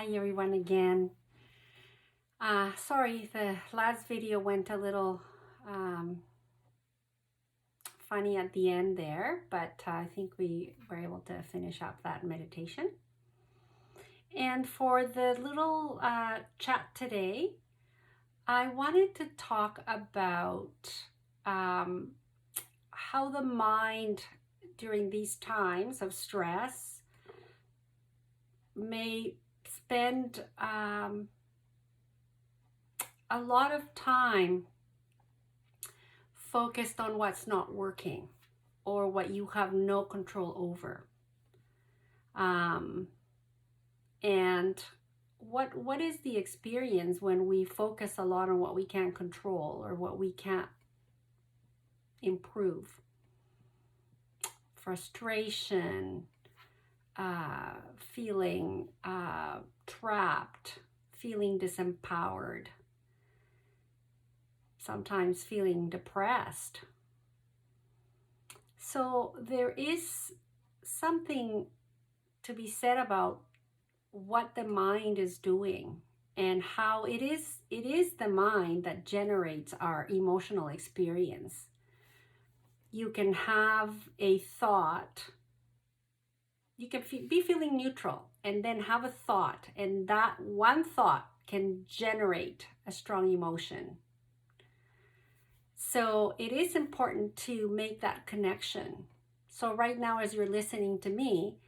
Hi everyone again. Sorry, the last video went a little funny at the end there, but I think we were able to finish up that meditation. And for the little chat today, I wanted to talk about how the mind during these times of stress may spend a lot of time focused on what's not working or what you have no control over. And what is the experience when we focus a lot on what we can't control or what we can't improve? Frustration, feeling trapped, feeling disempowered, sometimes feeling depressed. So there is something to be said about what the mind is doing and how it is the mind that generates our emotional experience. You can have a thought, you can be feeling neutral and then have a thought, and that one thought can generate a strong emotion. So it is important to make that connection. So right now, as you're listening to me,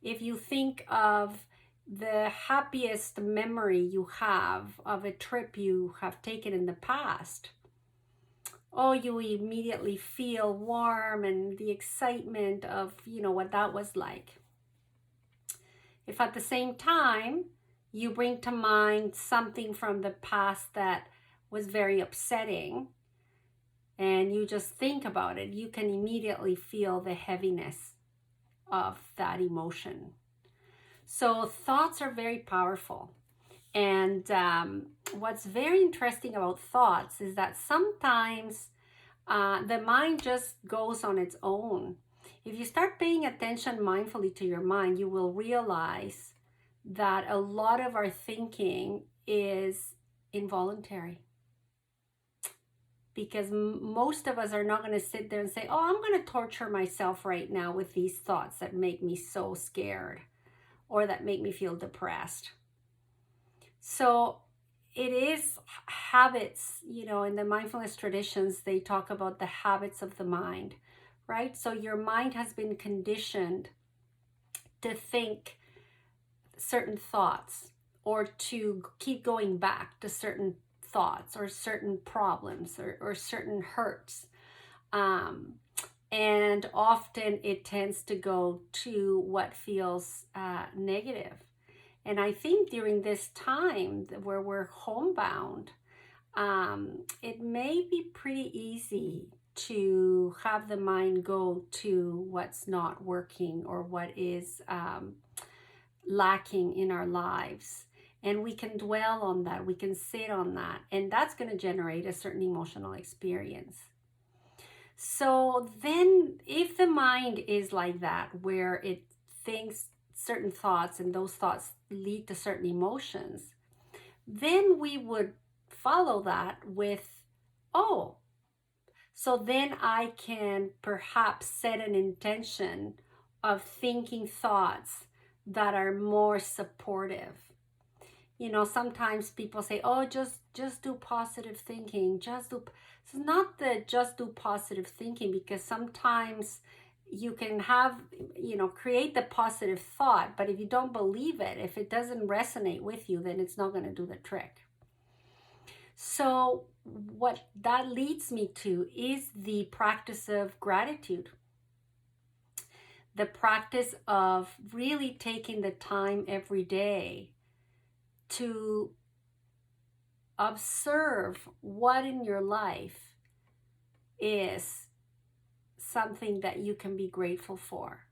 if you think of the happiest memory you have of a trip you have taken in the past, oh, you immediately feel warm and the excitement of, what that was like. If at the same time you bring to mind something from the past that was very upsetting, and you just think about it, you can immediately feel the heaviness of that emotion. So thoughts are very powerful. And what's very interesting about thoughts is that sometimes the mind just goes on its own. If you start paying attention mindfully to your mind, you will realize that a lot of our thinking is involuntary. Because most of us are not going to sit there and say, oh, I'm going to torture myself right now with these thoughts that make me so scared or that make me feel depressed. So it is habits, in the mindfulness traditions, they talk about the habits of the mind, right? So your mind has been conditioned to think certain thoughts or to keep going back to certain thoughts or certain problems or certain hurts. And often it tends to go to what feels negative. And I think during this time where we're homebound, it may be pretty easy to have the mind go to what's not working or what is lacking in our lives. And we can dwell on that, we can sit on that, and that's going to generate a certain emotional experience. So then if the mind is like that, where it thinks certain thoughts and those thoughts lead to certain emotions, then we would follow that with, oh, so then I can perhaps set an intention of thinking thoughts that are more supportive. Sometimes people say, oh, just do positive thinking, it's not the just do positive thinking, because sometimes you can have, create the positive thought, but if you don't believe it, if it doesn't resonate with you, then it's not going to do the trick. So what that leads me to is the practice of gratitude. The practice of really taking the time every day to observe what in your life is something that you can be grateful for.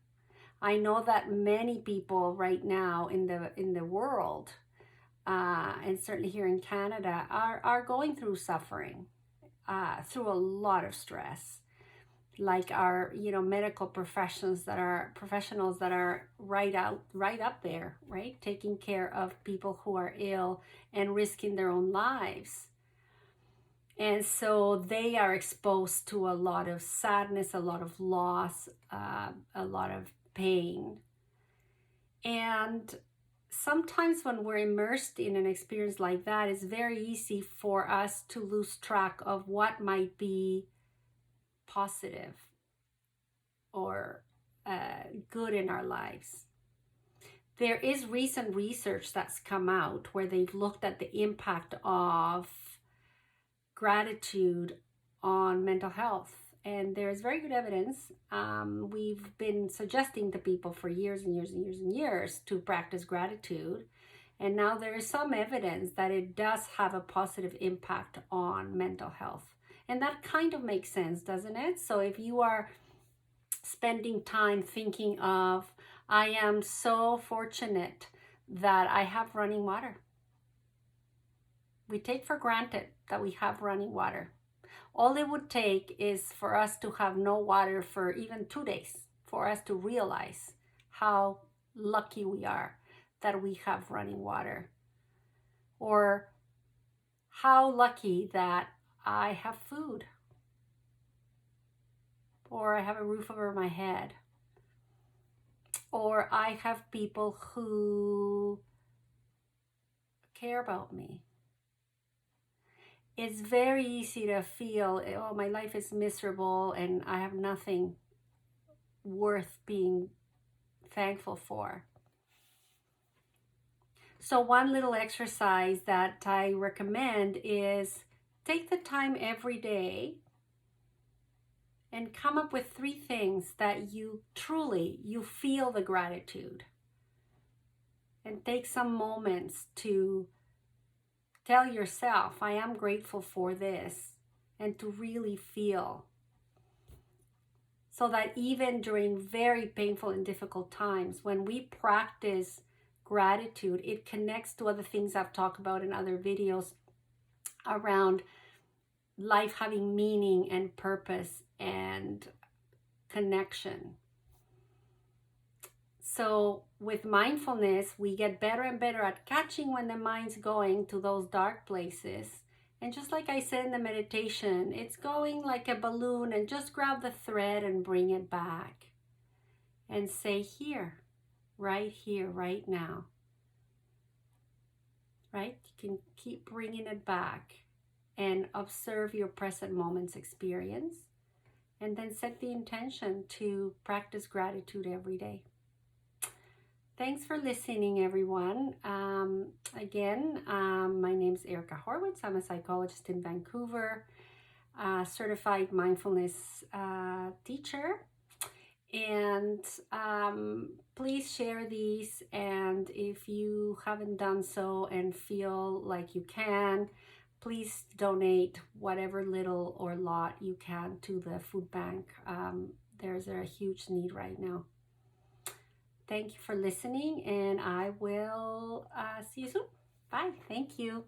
I know that many people right now in the world, and certainly here in Canada, are going through suffering, through a lot of stress. like our, medical professionals that are right up there, right, taking care of people who are ill and risking their own lives. And so they are exposed to a lot of sadness, a lot of loss, a lot of pain. And sometimes when we're immersed in an experience like that, it's very easy for us to lose track of what might be positive or good in our lives. There is recent research that's come out where they've looked at the impact of gratitude on mental health. And there's very good evidence. We've been suggesting to people for years and years and years and years to practice gratitude. And now there is some evidence that it does have a positive impact on mental health. And that kind of makes sense, doesn't it? So if you are spending time thinking of, I am so fortunate that I have running water. We take for granted that we have running water. All it would take is for us to have no water for even 2 days for us to realize how lucky we are that we have running water. Or how lucky that I have food. Or I have a roof over my head. Or I have people who care about me. It's very easy to feel, oh, my life is miserable and I have nothing worth being thankful for. So one little exercise that I recommend is take the time every day and come up with 3 things that you feel the gratitude. And take some moments to tell yourself, I am grateful for this, and to really feel. So that even during very painful and difficult times, when we practice gratitude, it connects to other things I've talked about in other videos around life having meaning and purpose and connection. So with mindfulness, we get better and better at catching when the mind's going to those dark places. And just like I said in the meditation, it's going like a balloon, and just grab the thread and bring it back. And say here, right now. Right? You can keep bringing it back and observe your present moment's experience. And then set the intention to practice gratitude every day. Thanks for listening, everyone. Again, my name's Erica Horwitz. I'm a psychologist in Vancouver, certified mindfulness teacher. And please share these. And if you haven't done so and feel like you can, please donate whatever little or lot you can to the food bank. There's a huge need right now. Thank you for listening, and I will see you soon. Bye. Thank you.